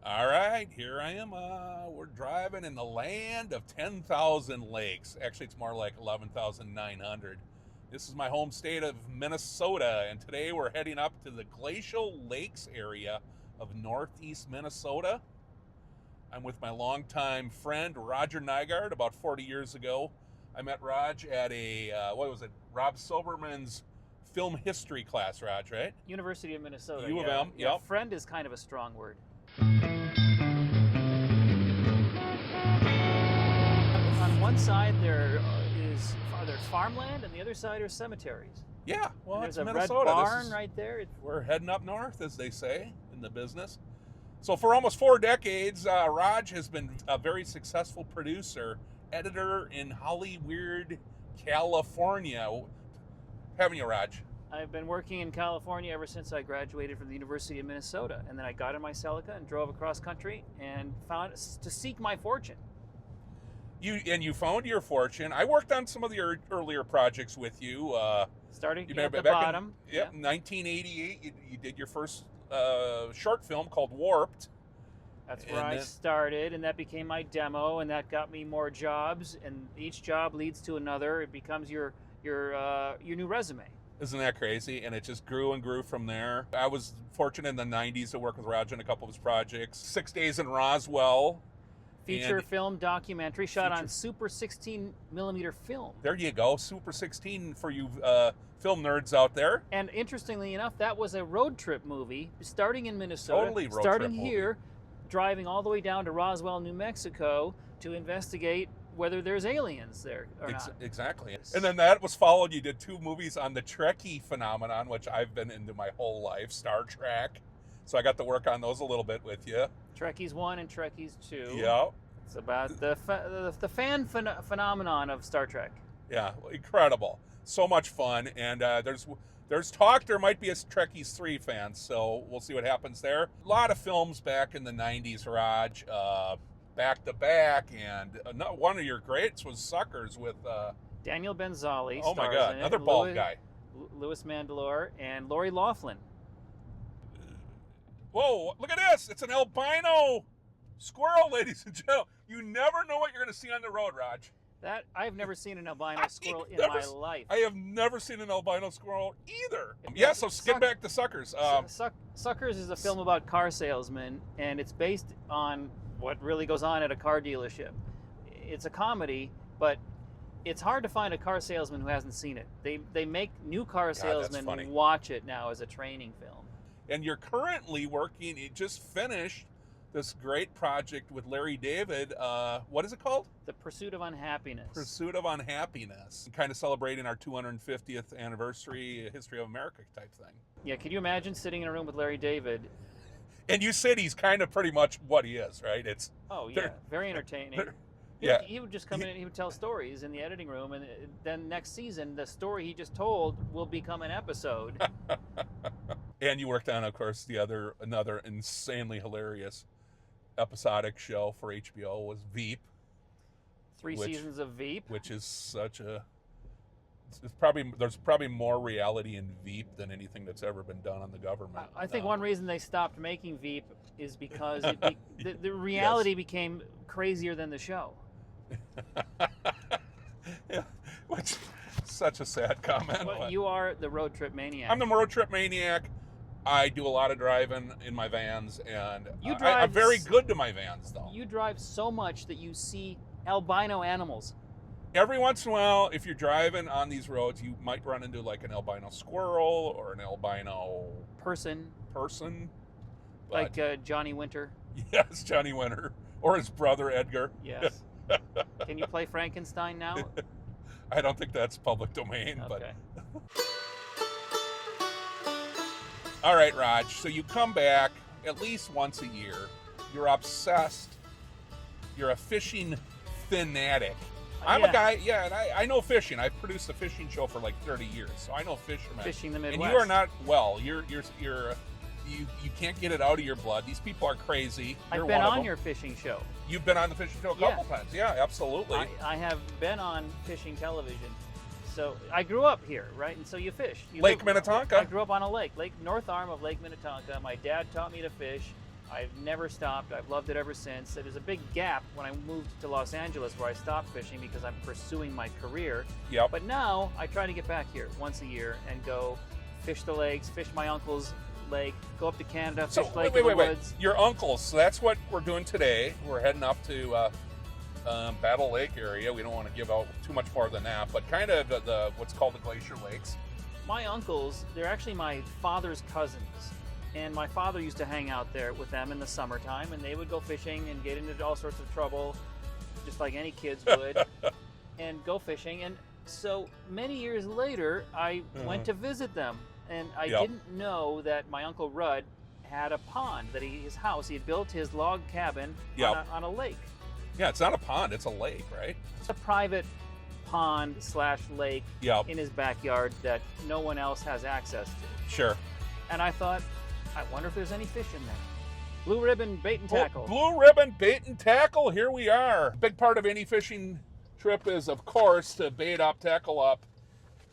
All right, here I am. We're driving in the land of 10,000 lakes. Actually, it's more like 11,900. This is my home state of Minnesota, and today we're heading up to the Glacial Lakes area of northeast Minnesota. I'm with my longtime friend, Roger Nygard. About 40 years ago, I met Raj at Rob Silverman's film history class, Raj, right? University of Minnesota. U of M, yeah. yep. Friend is kind of a strong word. On one side there's farmland, and the other side are cemeteries. Yeah, well, and there's it's a Minnesota. red barn right there. We're heading up north, as they say in the business. So for almost 4 decades, Raj has been a very successful producer, editor in Hollywood, California. Haven't you, Raj? I've been working in California ever since I graduated from the University of Minnesota, and then I got in my Celica and drove across country and found to seek my fortune. You found your fortune. I worked on some of the earlier projects with you. Starting at the bottom. In 1988, you did your first short film called Warped. That's where I started, and that became my demo, and that got me more jobs, and each job leads to another. It becomes your new resume. Isn't that crazy? And it just grew and grew from there. I was fortunate in the 90s to work with Roger on a couple of his projects. 6 Days in Roswell. Feature film documentary shot on Super 16 millimeter film. There you go, Super 16 for you film nerds out there. And interestingly enough, that was a road trip movie starting in Minnesota. Totally road starting trip here, movie. Driving all the way down to Roswell, New Mexico to investigate whether there's aliens there or not. Exactly. And then that was followed. You did 2 movies on the Trekkie phenomenon, which I've been into my whole life, Star Trek. So I got to work on those a little bit with you. Trekkies 1 and Trekkies 2. Yeah. It's about the fan phenomenon of Star Trek. Yeah, incredible. So much fun. And there's talk there might be a Trekkies 3 fan, so we'll see what happens there. A lot of films back in the 90s, Raj. Back to back, and one of your greats was Suckers with Daniel Benzali. Oh my God, another bald guy. Louis Mandylor and Lori Loughlin. Whoa! Look at this! It's an albino squirrel, ladies and gentlemen. You never know what you're going to see on the road, Raj. That I've never seen an albino squirrel in my life. I have never seen an albino squirrel either. Yeah, so skip back to Suckers. Suckers is a film about car salesmen, and it's based on what really goes on at a car dealership. It's a comedy, but it's hard to find a car salesman who hasn't seen it. They make new car salesmen watch it now as a training film. And you're currently working, you just finished this great project with Larry David. What is it called? The Pursuit of Unhappiness. Pursuit of Unhappiness. Kind of celebrating our 250th anniversary History of America type thing. Yeah, can you imagine sitting in a room with Larry David? And you said he's kind of pretty much what he is, right? Very entertaining. Yeah. He would just come in and he would tell stories in the editing room, and then next season, the story he just told will become an episode. And you worked on, of course, another insanely hilarious episodic show for HBO was Veep. 3 seasons of Veep. Which is such a... there's probably more reality in Veep than anything that's ever been done on the government. I think one reason they stopped making Veep is because the reality became crazier than the show. Yeah, which such a sad comment. Well, you are the Road Trip Maniac. I'm the Road Trip Maniac. I do a lot of driving in my vans, and I'm very good to my vans, though. You drive so much that you see albino animals. Every once in a while, if you're driving on these roads, you might run into like an albino squirrel or an albino person. Like Johnny Winter. Yes, Johnny Winter. Or his brother, Edgar. Yes. Can you play Frankenstein now? I don't think that's public domain. Okay. But all right, Raj. So you come back at least once a year. You're obsessed. You're a fishing fanatic. I'm a guy, and I know fishing. I've produced a fishing show for like 30 years, so I know fishermen. Fishing the Midwest. And you are not you can't get it out of your blood. These people are crazy. I've been on your fishing show. You've been on the fishing show a couple times. Yeah, absolutely. I have been on fishing television. So I grew up here, right? And so you fish. Lake Minnetonka. I grew up on a lake, North Arm of Lake Minnetonka. My dad taught me to fish. I've never stopped. I've loved it ever since. There's a big gap when I moved to Los Angeles where I stopped fishing because I'm pursuing my career. Yep. But now I try to get back here once a year and go fish the lakes, fish my uncle's lake, go up to Canada, fish Lake of the Woods. Your uncle's, so that's what we're doing today. We're heading up to Battle Lake area. We don't want to give out too much more than that, but kind of the what's called the Glacier Lakes. My uncles, they're actually my father's cousins. And my father used to hang out there with them in the summertime, and they would go fishing and get into all sorts of trouble, just like any kids would, and go fishing. And so many years later, I went to visit them, and I didn't know that my Uncle Rudd had a pond, that his house, he had built his log cabin on a lake. Yeah, it's not a pond, it's a lake, right? It's a private pond / lake in his backyard that no one else has access to. Sure. And I thought, I wonder if there's any fish in there. Blue ribbon bait and tackle. Blue ribbon bait and tackle, here we are. Big part of any fishing trip is, of course, to bait up, tackle up.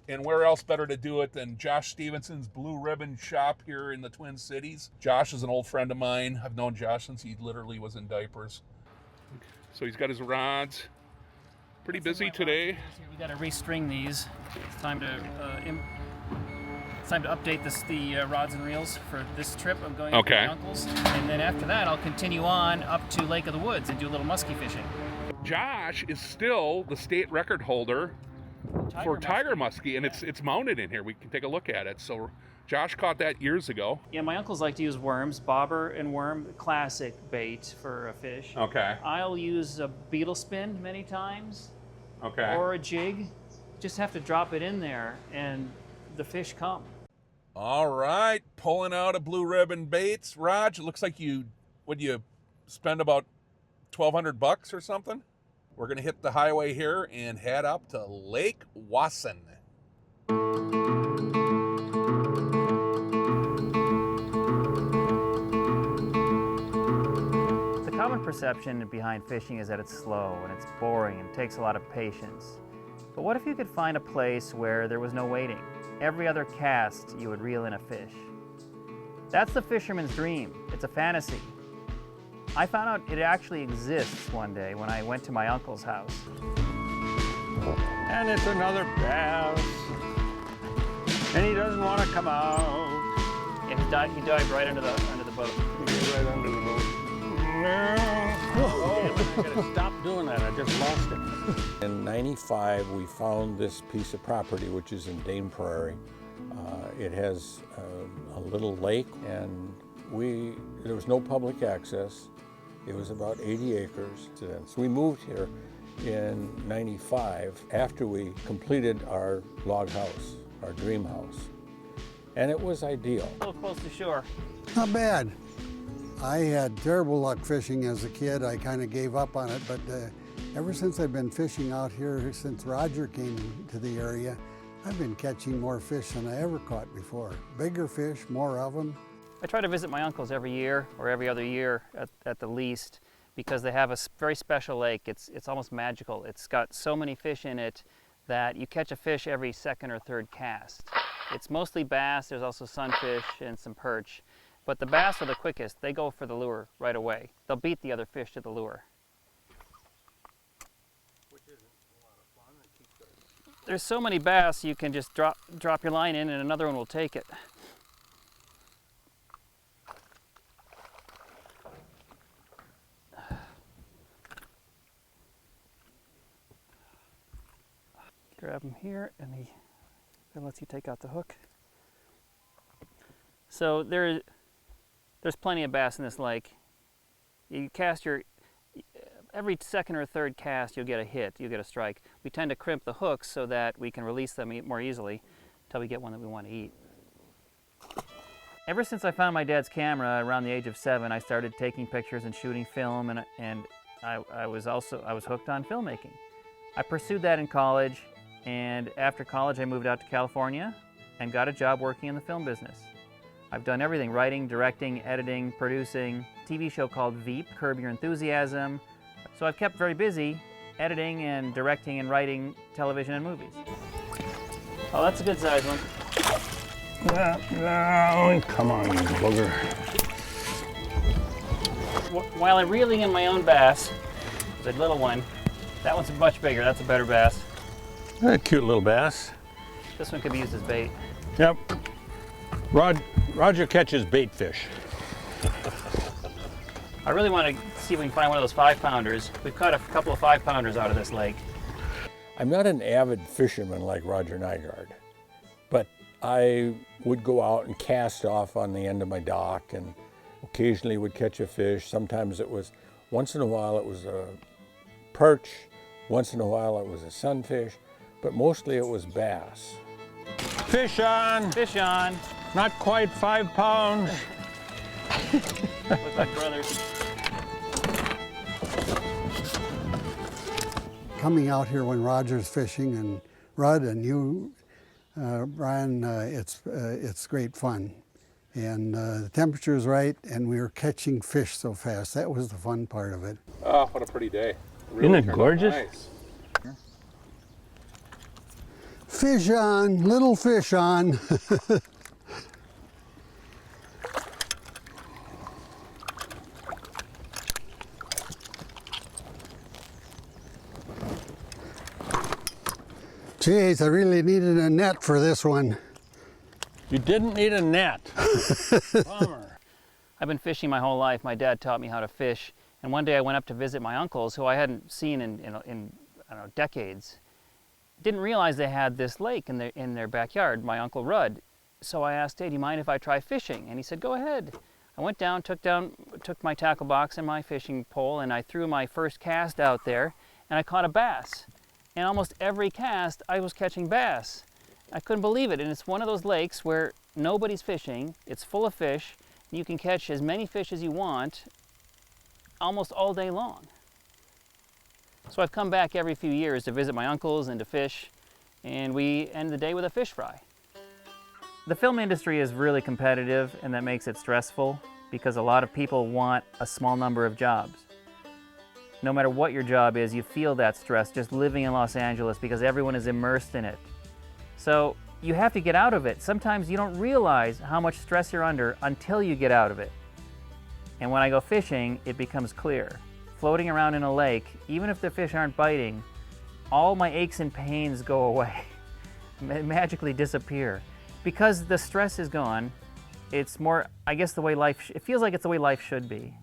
And where else better to do it than Josh Stevenson's Blue Ribbon shop here in the Twin Cities. Josh is an old friend of mine. I've known Josh since he literally was in diapers. So he's got his rods. Pretty busy today. We got to restring these. It's time to update the rods and reels for this trip. I'm going up to my uncle's, and then after that I'll continue on up to Lake of the Woods and do a little muskie fishing. Josh is still the state record holder for tiger muskie, and it's mounted in here. We can take a look at it. So Josh caught that years ago. Yeah, my uncles like to use worms, bobber and worm, classic bait for a fish. Okay. I'll use a beetle spin many times. Okay. Or a jig. Just have to drop it in there and the fish come. All right, pulling out a blue ribbon baits. Raj, it looks like you spend about $1,200 or something? We're gonna hit the highway here and head up to Lake Wasson. The common perception behind fishing is that it's slow and it's boring and takes a lot of patience. But what if you could find a place where there was no waiting? Every other cast, you would reel in a fish. That's the fisherman's dream. It's a fantasy. I found out it actually exists one day when I went to my uncle's house. And it's another bass. And he doesn't want to come out. Yeah, he dived right under the boat. He's right under the boat. Oh, I gotta stop doing that. I just lost it. In '95, we found this piece of property, which is in Dane Prairie. It has a little lake, and there was no public access. It was about 80 acres. So we moved here in '95 after we completed our log house, our dream house. And it was ideal. A little close to shore. Not bad. I had terrible luck fishing as a kid. I kind of gave up on it, but ever since I've been fishing out here, since Roger came to the area, I've been catching more fish than I ever caught before. Bigger fish, more of them. I try to visit my uncles every year or every other year at the least, because they have a very special lake. It's almost magical. It's got so many fish in it that you catch a fish every second or third cast. It's mostly bass. There's also sunfish and some perch. But the bass are the quickest. They go for the lure right away. They'll beat the other fish to the lure. Which isn't a lot of fun. It keeps There's so many bass, you can just drop your line in and another one will take it. Grab him here, and that lets you take out the hook. So there's plenty of bass in this lake. You cast every second or third cast, you'll get a hit, you'll get a strike. We tend to crimp the hooks so that we can release them more easily until we get one that we want to eat. Ever since I found my dad's camera around the age of 7, I started taking pictures and shooting film, and I was hooked on filmmaking. I pursued that in college, and after college I moved out to California and got a job working in the film business. I've done everything: writing, directing, editing, producing, a TV show called Veep, Curb Your Enthusiasm. So I've kept very busy editing and directing and writing television and movies. Oh, that's a good size one. Oh, come on, you booger. while I'm reeling in my own bass, the little one, that one's much bigger. That's a better bass. A cute little bass. This one could be used as bait. Yep. Roger catches bait fish. I really want to see if we can find one of those 5-pounders. We've caught a couple of 5-pounders out of this lake. I'm not an avid fisherman like Roger Nygard, but I would go out and cast off on the end of my dock and occasionally would catch a fish. Sometimes once in a while it was a perch, once in a while it was a sunfish, but mostly it was bass. Fish on! Fish on! Not quite 5 pounds. Look like brothers. Coming out here when Roger's fishing and Rudd and you, Brian, it's great fun. And the temperature is right, and we were catching fish so fast. That was the fun part of it. Oh, what a pretty day. Isn't it gorgeous? Nice. Fish on, little fish on. Jeez, I really needed a net for this one. You didn't need a net. Bummer. I've been fishing my whole life. My dad taught me how to fish. And one day I went up to visit my uncles, who I hadn't seen in I don't know, decades. Didn't realize they had this lake in their backyard, my Uncle Rudd. So I asked, hey, do you mind if I try fishing? And he said, go ahead. I went down, took my tackle box and my fishing pole, and I threw my first cast out there, and I caught a bass. And almost every cast, I was catching bass. I couldn't believe it. And it's one of those lakes where nobody's fishing. It's full of fish. You can catch as many fish as you want almost all day long. So I've come back every few years to visit my uncles and to fish, and we end the day with a fish fry. The film industry is really competitive, and that makes it stressful because a lot of people want a small number of jobs. No matter what your job is, you feel that stress just living in Los Angeles because everyone is immersed in it. So you have to get out of it. Sometimes you don't realize how much stress you're under until you get out of it. And when I go fishing, it becomes clear. Floating around in a lake, even if the fish aren't biting, all my aches and pains go away, magically disappear. Because the stress is gone, it's more, I guess, the way life, it feels like it's the way life should be.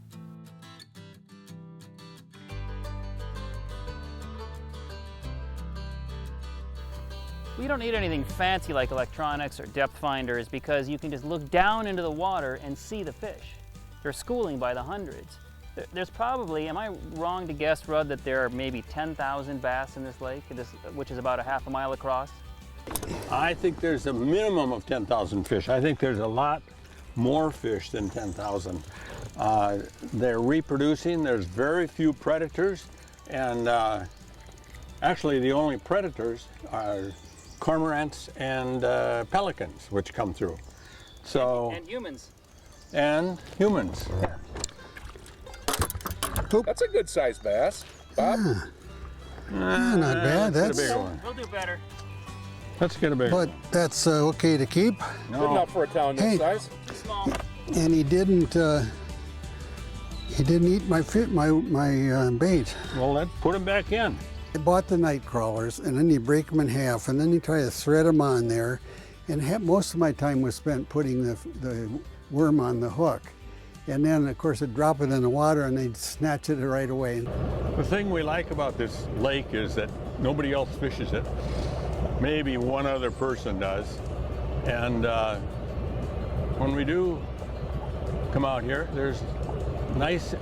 We don't need anything fancy like electronics or depth finders because you can just look down into the water and see the fish. They're schooling by the hundreds. There's probably, am I wrong to guess, Rudd, that there are maybe 10,000 bass in this lake, which is about a half a mile across? I think there's a minimum of 10,000 fish. I think there's a lot more fish than 10,000. They're reproducing. There's very few predators, and actually the only predators are cormorants and pelicans, which come through. So And humans. And humans. Yeah. That's a good sized bass, Bob. Yeah, not bad. That's a bigger one. We'll do better. Let's get a bigger one. But that's okay to keep. No. Good enough for a town this Hey. size. Small. And he didn't eat my bait. Well, let's put them back in. I bought the night crawlers, and then you break them in half, and then you try to thread them on there. And most of my time was spent putting the worm on the hook. And then, of course, I'd drop it in the water, and they'd snatch it right away. The thing we like about this lake is that nobody else fishes it. Maybe one other person does. And when we do come out here, there's nice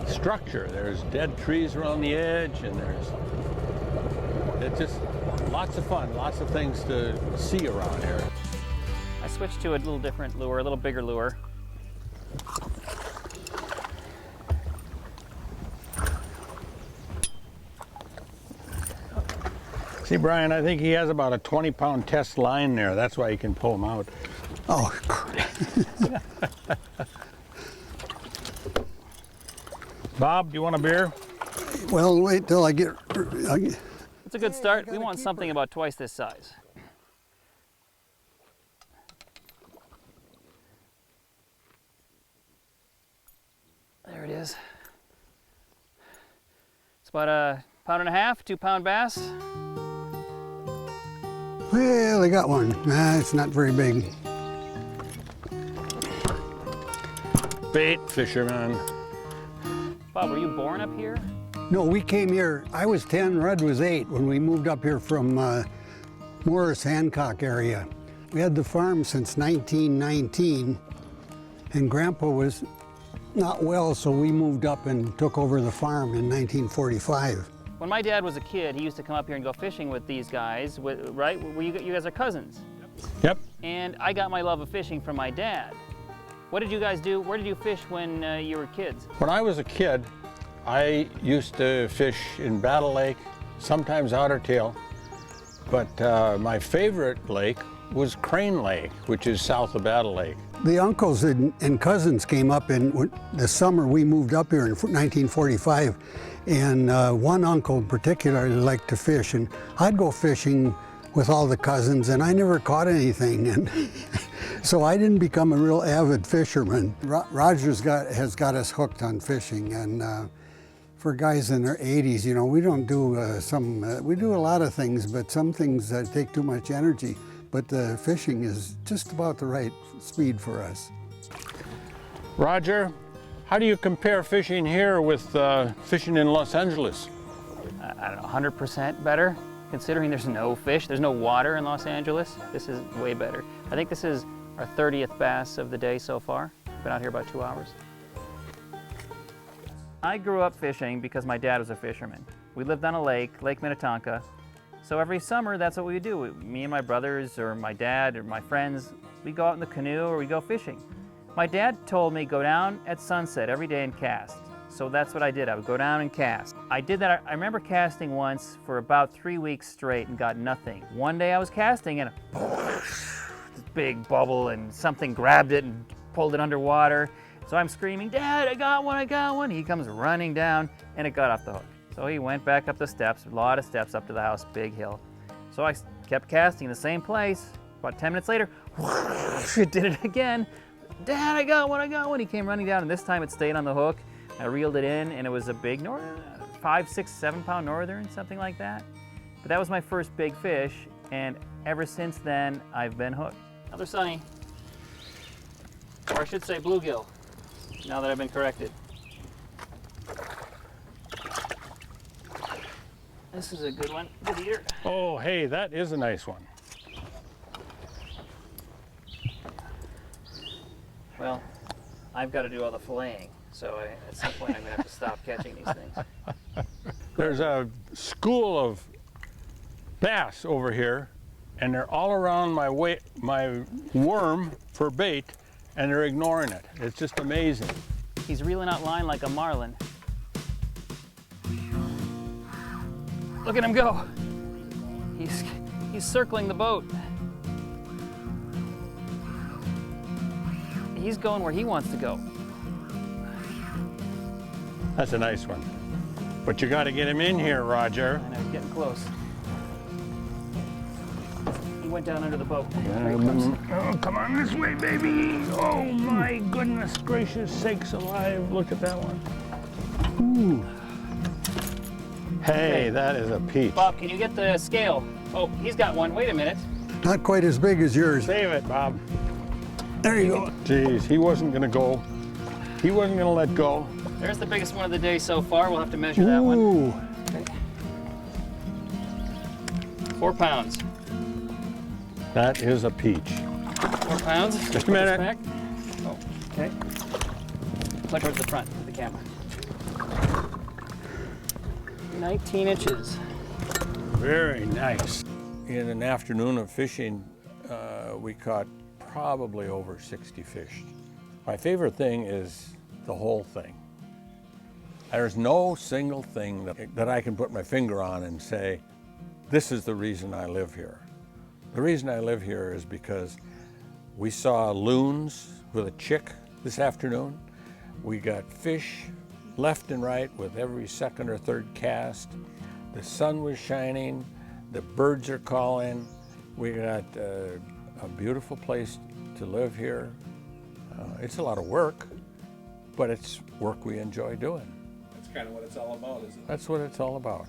structure. There's dead trees around the edge, and it's just lots of fun, lots of things to see around here. I switched to a little different lure, a little bigger lure. See, Brian, I think he has about a 20-pound test line there. That's why he can pull them out. Oh, Bob, do you want a beer? well, wait till I get. It's a good start. We want something about twice this size. about a 1.5 pound, 2 pound bass. Well, I got one. It's not very big. Bait fisherman. Bob, were you born up here? No, we came here, I was 10, Rudd was 8 when we moved up here from Morris, Hancock area. We had the farm since 1919, and Grandpa was not well, so we moved up and took over the farm in 1945. When my dad was a kid, he used to come up here and go fishing with these guys, right? You guys are cousins. Yep. And I got my love of fishing from my dad. What did you guys do? Where did you fish when you were kids? When I was a kid, I used to fish in Battle Lake, sometimes Otter Tail, but my favorite lake was Crane Lake, which is south of Battle Lake. The uncles and cousins came up in the summer we moved up here in 1945, and one uncle in particular liked to fish, and I'd go fishing with all the cousins, and I never caught anything, and so I didn't become a real avid fisherman. Roger's has got us hooked on fishing, and for guys in their 80s, you know, we don't do we do a lot of things, but some things take too much energy. But the fishing is just about the right speed for us. Roger, how do you compare fishing here with fishing in Los Angeles? I don't know, 100% better, considering there's no fish, there's no water in Los Angeles. This is way better. I think this is our 30th bass of the day so far. Been out here about 2 hours. I grew up fishing because my dad was a fisherman. We lived on a lake, Lake Minnetonka. So every summer, that's what we would do. Me and my brothers or my dad or my friends, we go out in the canoe or we go fishing. My dad told me go down at sunset every day and cast. So that's what I did. I would go down and cast. I did that. I remember casting once for about 3 weeks straight and got nothing. One day I was casting and this big bubble and something grabbed it and pulled it underwater. So I'm screaming, "Dad, I got one, I got one." He comes running down and it got off the hook. So he went back up the steps, a lot of steps up to the house, big hill. So I kept casting in the same place. About 10 minutes later, it did it again. "Dad, I got one, I got one." He came running down, and this time it stayed on the hook. I reeled it in, and it was a big 5, 6, 7 pound northern, something like that. But that was my first big fish, and ever since then, I've been hooked. Another sunny, or I should say bluegill, now that I've been corrected. This is a good one, good eater. Oh, hey, that is a nice one. Well, I've got to do all the filleting, so at some point I'm going to have to stop catching these things. There's a school of bass over here, and they're all around my worm for bait, and they're ignoring it. It's just amazing. He's reeling out line like a marlin. Look at him go. He's circling the boat. He's going where he wants to go. That's a nice one. But you got to get him in here, Roger. I know, he's getting close. He went down under the boat. Oh, come on this way, baby. Oh my goodness gracious sakes alive. Look at that one. Ooh. Hey, that is a peach. Bob, can you get the scale? Oh, he's got one. Wait a minute. Not quite as big as yours. Save it, Bob. There you go. Jeez, he wasn't gonna go. He wasn't gonna let go. There's the biggest one of the day so far. We'll have to measure that one. Ooh. Okay. 4 pounds. That is a peach. 4 pounds. Just a minute. Back. Oh, okay. Look towards the front of the camera. 19 inches. Very nice. In an afternoon of fishing, we caught probably over 60 fish. My favorite thing is the whole thing. There's no single thing that I can put my finger on and say, this is the reason I live here. The reason I live here is because we saw loons with a chick this afternoon. We got fish left and right with every second or third cast. The sun was shining, the birds are calling. We got a beautiful place to live here. It's a lot of work, but it's work we enjoy doing. kind of what it's all about, isn't it? That's what it's all about.